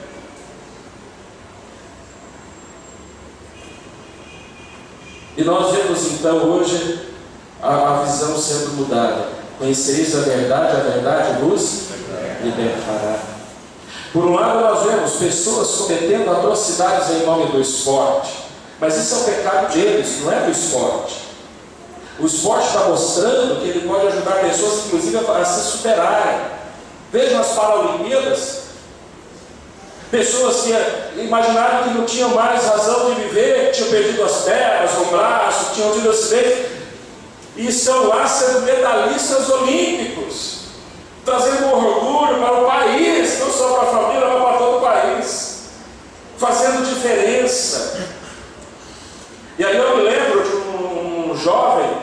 Speaker 1: E nós vemos então hoje a visão sendo mudada. Conhecereis a verdade vos libertará. Por um lado nós vemos pessoas cometendo atrocidades em nome do esporte, mas isso é um pecado deles, não é do esporte. O esporte está mostrando que ele pode ajudar pessoas, inclusive, a se superarem. Vejam as Paralimpíadas. Pessoas que imaginaram que não tinham mais razão de viver, tinham perdido as pernas, o braço, tinham tido acidente, e estão lá sendo medalhistas olímpicos, trazendo orgulho para o país, não só para a família, mas para todo o país, fazendo diferença. E aí eu me lembro de um jovem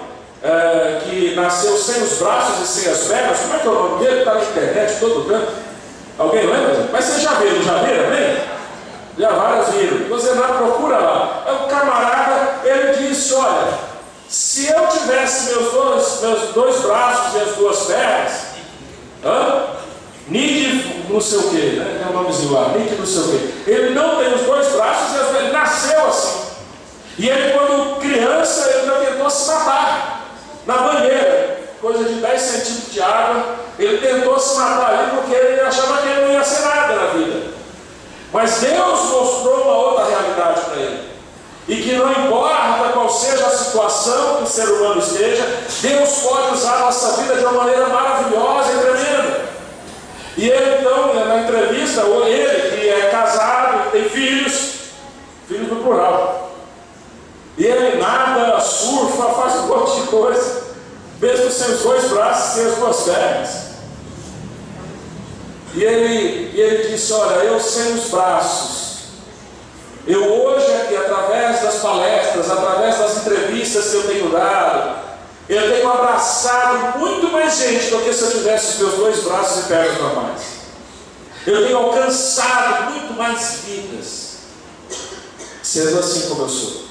Speaker 1: que nasceu sem os braços e sem as pernas. Como é que é o nome dele? Está na internet, todo canto. Alguém lembra? Mas vocês já viram, né? Já vários viram. Você vai, procura lá. O camarada, ele disse: olha, se eu tivesse meus dois braços e as duas pernas, Nick não sei o que, né? Tem um nomezinho lá, Nick não sei o que. Ele não tem os dois braços e as pernas, ele nasceu assim. E ele, quando criança, ele já tentou se matar na banheira, coisa de 10 centímetros de água. Ele tentou se matar ali porque ele achava que ele não ia ser nada na vida. Mas Deus mostrou uma outra realidade para ele. E que não importa qual seja a situação que o ser humano esteja, Deus pode usar a nossa vida de uma maneira maravilhosa e tremenda. E ele então, na entrevista, ele que é casado, tem filhos no plural. E ele nada, surfa, faz um monte de coisa, mesmo sem os dois braços, sem as duas pernas. E ele disse: olha, eu sem os braços, eu hoje aqui, através das palestras, através das entrevistas que eu tenho dado, eu tenho abraçado muito mais gente do que se eu tivesse os meus dois braços e pernas normais. Eu tenho alcançado muito mais vidas, sendo assim como eu sou.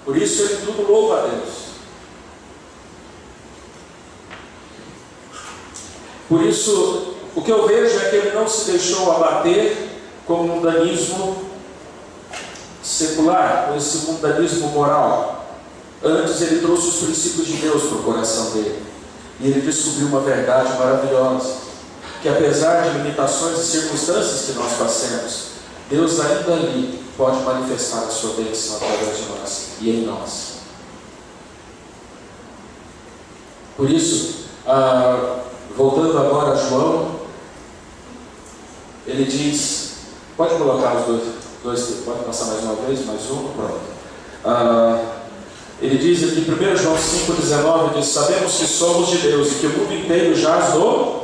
Speaker 1: Por isso ele tudo louva a Deus. Por isso, o que eu vejo é que ele não se deixou abater com o mundanismo secular, com esse mundanismo moral. Antes ele trouxe os princípios de Deus para o coração dele. E ele descobriu uma verdade maravilhosa, que apesar de limitações e circunstâncias que nós passemos, Deus ainda ali pode manifestar a sua bênção através de nós e em nós. Por isso, voltando agora a João, ele diz, pode colocar os dois, pode passar mais uma vez, mais um, pronto. Ele diz aqui, 1 João 5,19, diz: sabemos que somos de Deus e que o mundo inteiro jaz no...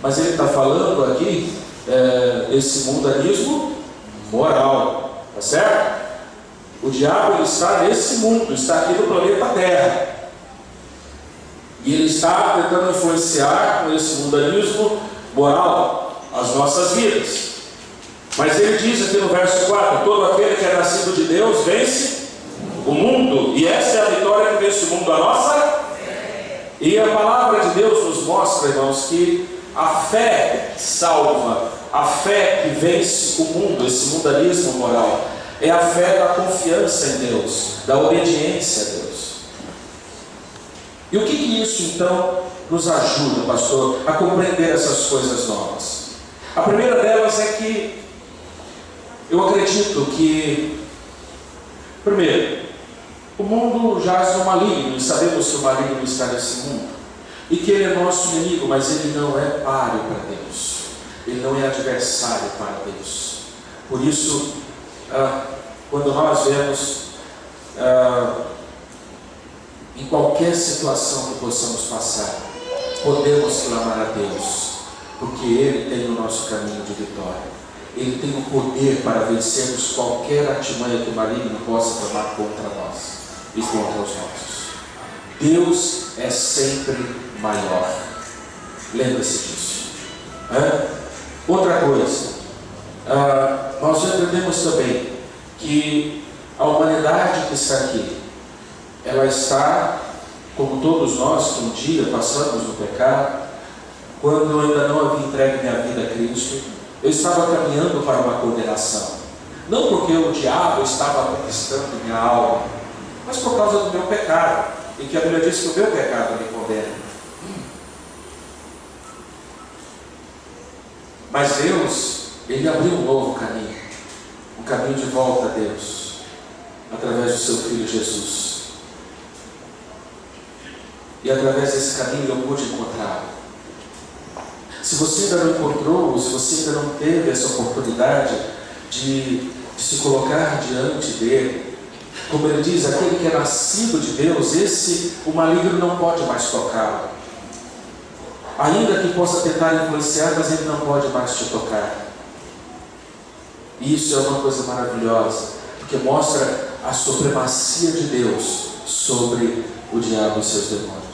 Speaker 1: Mas ele está falando aqui, esse mundanismo moral, tá certo? O diabo ele está nesse mundo, está aqui no planeta Terra. E ele está tentando influenciar com esse mundanismo moral as nossas vidas. Mas ele diz aqui no verso 4: todo aquele que é nascido de Deus vence o mundo, e essa é a vitória que vence o mundo, a nossa. E a palavra de Deus nos mostra, irmãos, que a fé salva, a fé que vence o mundo, esse mundanismo moral, é a fé da confiança em Deus, da obediência a Deus. E o que isso então nos ajuda, pastor, a compreender essas coisas novas? A primeira delas é que eu acredito que, primeiro, o mundo jaz no maligno, e sabemos que o maligno está nesse mundo, e que ele é nosso inimigo, mas ele não é páreo para Deus, ele não é adversário para Deus. Por isso, quando nós vemos em qualquer situação que possamos passar, podemos clamar a Deus, porque Ele tem o nosso caminho de vitória. Ele tem o poder para vencermos qualquer artimanha que o maligno possa tomar contra nós e contra os nossos. Deus é sempre maior. Lembre-se disso. Outra coisa, nós já aprendemos também que a humanidade que está aqui, ela está, como todos nós que um dia passamos no pecado, quando eu ainda não havia entregue minha vida a Cristo, eu estava caminhando para uma condenação. Não porque o diabo estava conquistando minha alma, mas por causa do meu pecado, em que a Bíblia diz que o meu pecado me condena. Mas Deus, Ele abriu um novo caminho, um caminho de volta a Deus, através do seu Filho Jesus. E através desse caminho eu pude encontrá-lo. Se você ainda não encontrou, se você ainda não teve essa oportunidade de se colocar diante dele, como ele diz, aquele que é nascido de Deus, esse o maligno não pode mais tocá-lo. Ainda que possa tentar influenciar, mas ele não pode mais te tocar. E isso é uma coisa maravilhosa, porque mostra a supremacia de Deus sobre o diabo e seus demônios.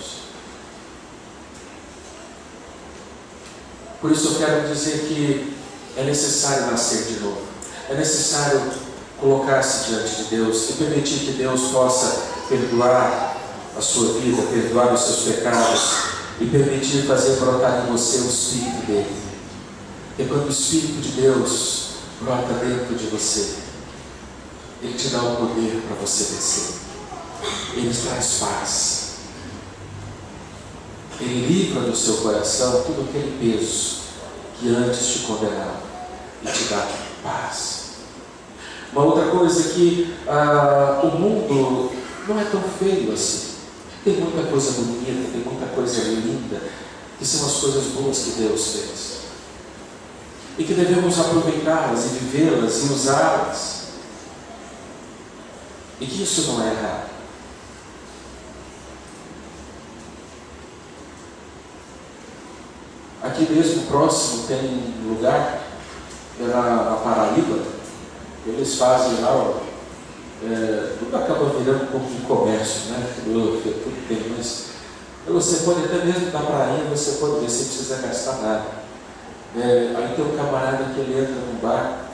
Speaker 1: Por isso eu quero dizer que é necessário nascer de novo. É necessário colocar-se diante de Deus e permitir que Deus possa perdoar a sua vida, perdoar os seus pecados e permitir fazer brotar em você o Espírito dele. E quando o Espírito de Deus brota dentro de você, ele te dá o poder para você vencer. Ele traz paz. Ele livra do seu coração todo aquele peso que antes te condenava e te dá paz. Uma outra coisa é que o mundo não é tão feio assim. Tem muita coisa bonita, tem muita coisa linda, que são as coisas boas que Deus fez. E que devemos aproveitá-las e vivê-las e usá-las. E que isso não é errado. Aqui mesmo próximo tem um lugar, na Paraíba, eles fazem lá, tudo acaba virando um pouco de comércio, né? Tudo tem, mas você pode até mesmo na praia, você pode ver sem precisar gastar nada. Aí tem um camarada que ele entra num bar,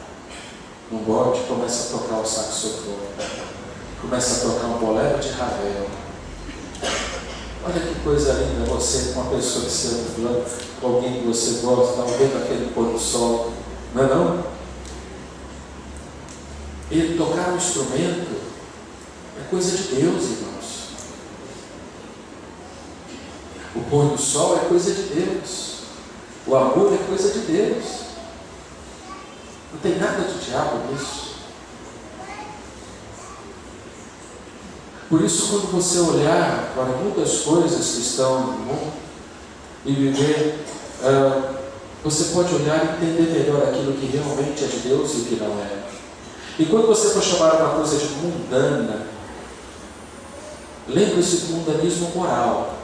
Speaker 1: num bote, começa a tocar o saxofone, começa a tocar um bolero de Ravel. Olha que coisa linda você com uma pessoa que você ama falando, com alguém que você gosta, está vendo aquele pôr do sol, não é não? E tocar um instrumento é coisa de Deus, irmãos. O pôr do sol é coisa de Deus. O amor é coisa de Deus. Não tem nada de diabo nisso. Por isso, quando você olhar para muitas coisas que estão no mundo e viver, você pode olhar e entender melhor aquilo que realmente é de Deus e o que não é. E quando você for chamar uma coisa de mundana, lembre-se do mundanismo moral.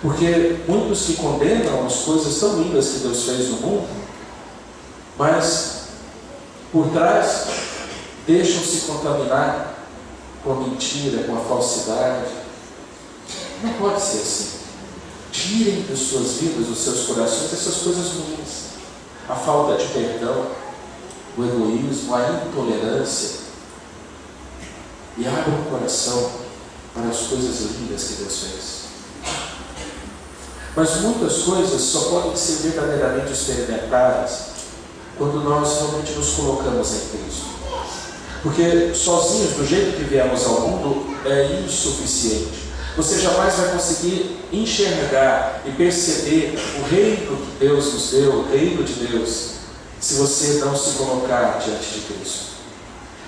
Speaker 1: Porque muitos que condenam as coisas tão lindas que Deus fez no mundo, mas por trás deixam-se contaminar com a mentira, com a falsidade. Não pode ser assim. Tirem das suas vidas, dos seus corações, essas coisas ruins. A falta de perdão, o egoísmo, a intolerância. E abram o coração para as coisas lindas que Deus fez. Mas muitas coisas só podem ser verdadeiramente experimentadas quando nós realmente nos colocamos em Cristo. Porque sozinhos, do jeito que viemos ao mundo, é insuficiente. Você jamais vai conseguir enxergar e perceber o reino que Deus nos deu, o reino de Deus, se você não se colocar diante de Cristo.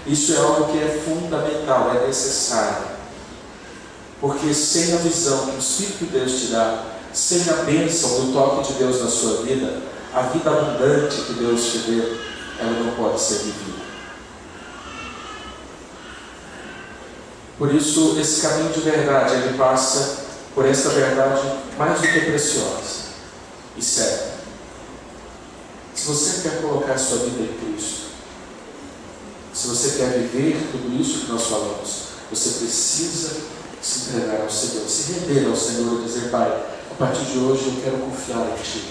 Speaker 1: Isso é algo que é fundamental, é necessário. Porque sem a visão que o Espírito de Deus te dá, sem a bênção do toque de Deus na sua vida, a vida abundante que Deus te deu, ela não pode ser vivida. Por isso, esse caminho de verdade, ele passa por essa verdade mais do que preciosa e certa. Se você quer colocar a sua vida em Cristo, se você quer viver tudo isso que nós falamos, você precisa se entregar ao Senhor, se render ao Senhor e dizer: Pai, a partir de hoje eu quero confiar em Ti.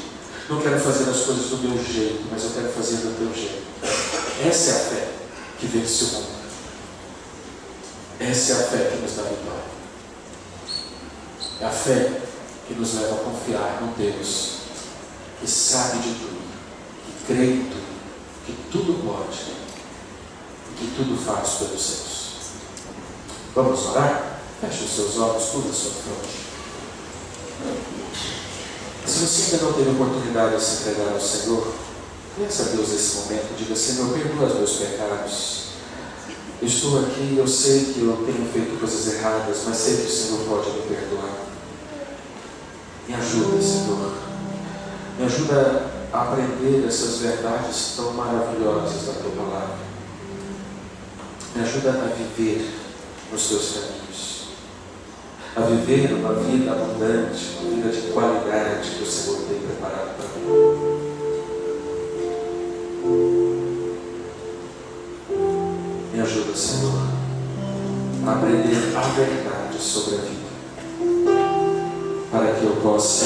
Speaker 1: Não quero fazer as coisas do meu jeito, mas eu quero fazer do Teu jeito. Essa é a fé que vence o mundo. Essa é a fé que nos dá vitória. É a fé que nos leva a confiar no Deus que sabe de tudo, que crê em tudo, que tudo pode e que tudo faz pelos seus. Vamos orar? Feche os seus olhos, curva a sua fronte. Se você ainda não teve oportunidade de se entregar ao Senhor, peça a Deus nesse momento, diga: Senhor, perdoa os meus pecados. Eu estou aqui, eu sei que eu tenho feito coisas erradas, mas sei que o Senhor pode me perdoar. Me ajuda, Senhor. Me ajuda a aprender essas verdades tão maravilhosas da Tua Palavra. Me ajuda a viver nos Teus caminhos. A viver uma vida abundante, uma vida de qualidade que o Senhor tem preparado para mim. Me ajuda, Senhor, a aprender a verdade sobre a vida, para que eu possa,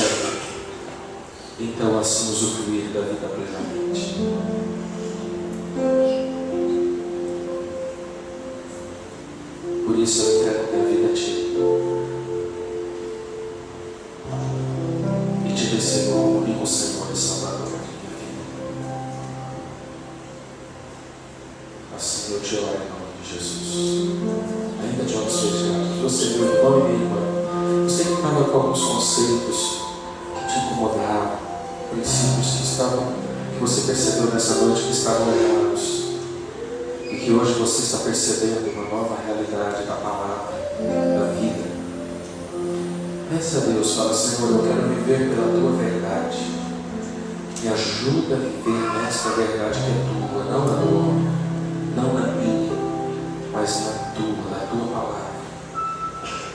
Speaker 1: então, assim usufruir da vida plenamente. Por isso eu entrego minha vida a Ti e Te recebo como único Senhor e Salvador da minha vida. Assim eu te oro em nome de Jesus. Ainda de olhos fechados, você, meu irmão e minha irmã, você que estava com alguns conceitos que te incomodavam, princípios que você percebeu nessa noite que estavam errados, e que hoje você está percebendo uma nova realidade da palavra, da vida. Peça a Deus, fala: Senhor, eu quero viver pela Tua verdade. Me ajuda a viver nesta verdade que é Tua, não na minha, não na minha, mas na Tua palavra.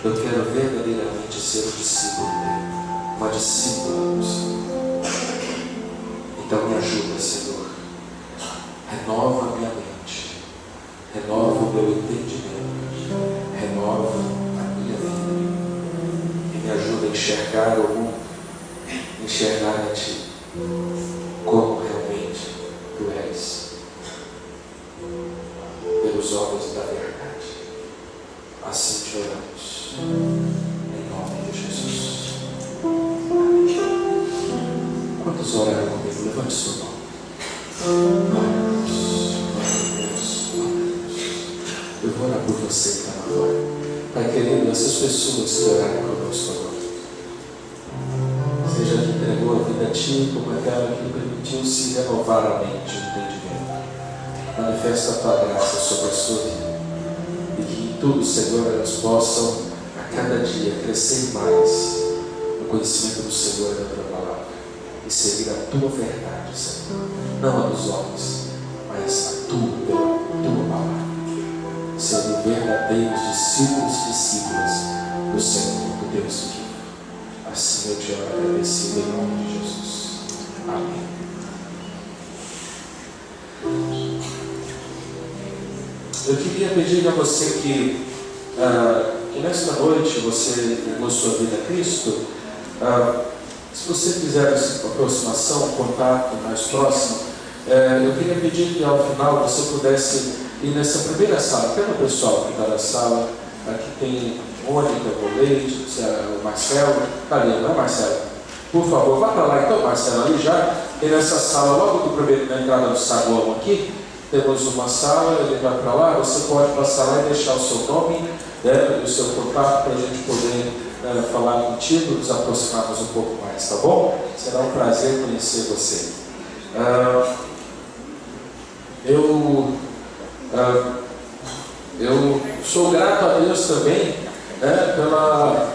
Speaker 1: Eu quero verdadeiramente ser um discípulo teu, uma discípula do Senhor. Então me ajuda, Senhor. Renova a minha mente, renova o meu entendimento, renova a minha vida e me ajuda a enxergar o mundo, enxergar a Ti como realmente Tu és, pelos olhos da verdade. Assim te oramos, em nome de Jesus. Quantos oraram comigo? Levante sua mão. Glória a Deus, glória a Deus. glória. Pai querido, essas pessoas que oraram conosco agora, seja que entregou a vida a Ti, como aquela que permitiu se renovar a mente e o entendimento. Manifesta a Tua graça sobre a sua vida. E que em tudo, Senhor, elas possam a cada dia crescer mais no conhecimento do Senhor e da Tua palavra. E seguir a Tua verdade, Senhor. Não a dos homens, mas a Tua, pela Tua palavra. Serem verdadeiros discípulos e discípulas do Senhor, do Deus vivo. Assim eu te amo agradecido em nome de Jesus. Amém. Eu queria pedir a você que nesta noite você entregou sua vida a Cristo. Se você fizer essa aproximação, um contato mais próximo, eu queria pedir que ao final você pudesse ir nessa primeira sala. Tem um pessoal que está na sala, aqui tem Mônica, Boleite, o Marcelo, cadê? Não é Marcelo? Por favor, vá para lá então, Marcelo, ali já. E nessa sala, logo do primeiro, na entrada do saguão aqui, temos uma sala, ele vai para lá, você pode passar lá e deixar o seu nome, né, o seu contato para a gente poder falar contigo, nos aproximarmos um pouco mais, tá bom? Será um prazer conhecer você. Eu sou grato a Deus também, pela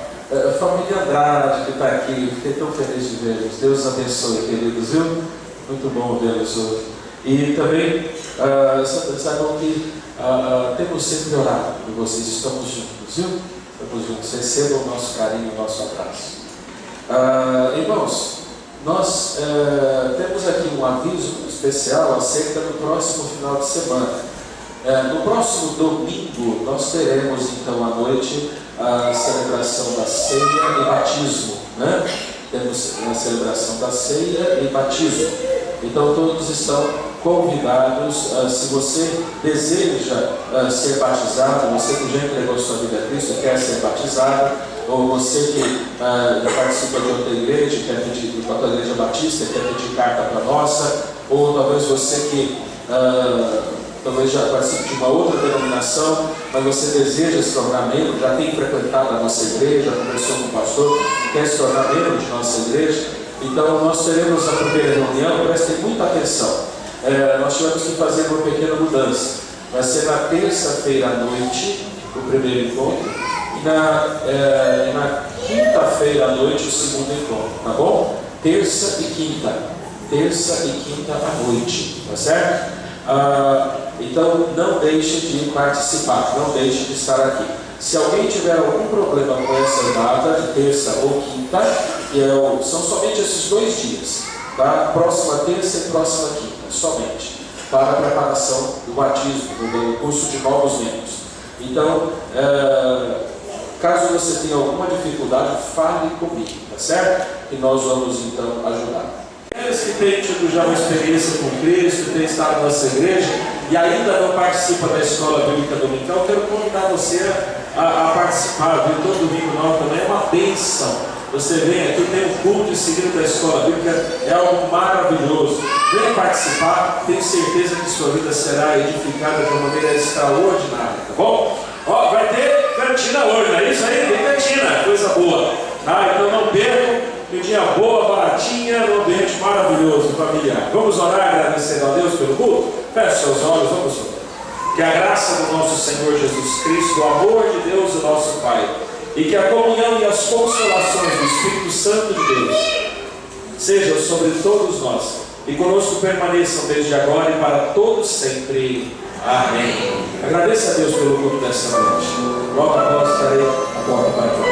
Speaker 1: família Andrade que está aqui. Fiquei tão feliz de vê-los. Deus abençoe, queridos, viu? Muito bom vê-los hoje. E também, saibam que temos sempre orado por vocês. Estamos juntos, viu? Estamos juntos. Recebam o nosso carinho, o nosso abraço. Irmãos, nós temos aqui um aviso especial acerca do próximo final de semana. No próximo domingo, nós teremos então à noite a celebração da ceia e batismo, né? Temos a celebração da ceia e batismo. Então todos estão convidados. Se você deseja ser batizado, você que já entregou sua vida a Cristo, quer ser batizado, ou você que participa de outra igreja, quer pedir para a tua igreja batista, quer pedir carta para a nossa, ou talvez você que talvez já participe de uma outra denominação, mas você deseja se tornar membro, já tem frequentado a nossa igreja, conversou com o pastor, quer se tornar membro de nossa igreja. Então nós teremos a primeira reunião, prestem muita atenção. Nós tivemos que fazer uma pequena mudança. Vai ser na terça-feira à noite o primeiro encontro e na quinta-feira à noite o segundo encontro, tá bom? Terça e quinta à noite, tá certo? Então não deixe de participar, não deixe de estar aqui. Se alguém tiver algum problema com essa data de terça ou quinta, são somente esses 2 dias, tá? Próxima terça e próxima quinta, somente, para a preparação do batismo, do curso de novos membros. Então, caso você tenha alguma dificuldade, fale comigo, tá certo? E nós vamos então ajudar. Aqueles que têm tido já uma experiência com Cristo, têm estado na nossa igreja e ainda não participam da escola bíblica dominical, quero convidar você a participar, viu? Todo domingo não também é uma bênção. Você vem aqui, tem um culto seguido da escola bíblica, é algo maravilhoso. Venha participar, tenho certeza que sua vida será edificada de uma maneira extraordinária, tá bom? Vai ter cantina hoje, não é isso aí? Tem cantina, coisa boa. Então não percam. Um dia boa, baratinha, num ambiente maravilhoso, familiar. Vamos orar agradecendo a Deus pelo culto? Feche seus olhos, vamos orar. Que a graça do nosso Senhor Jesus Cristo, o amor de Deus, o nosso Pai, e que a comunhão e as consolações do Espírito Santo de Deus sejam sobre todos nós e conosco permaneçam desde agora e para todos sempre. Amém. Agradeça a Deus pelo culto dessa noite. Logo após estarei a porta para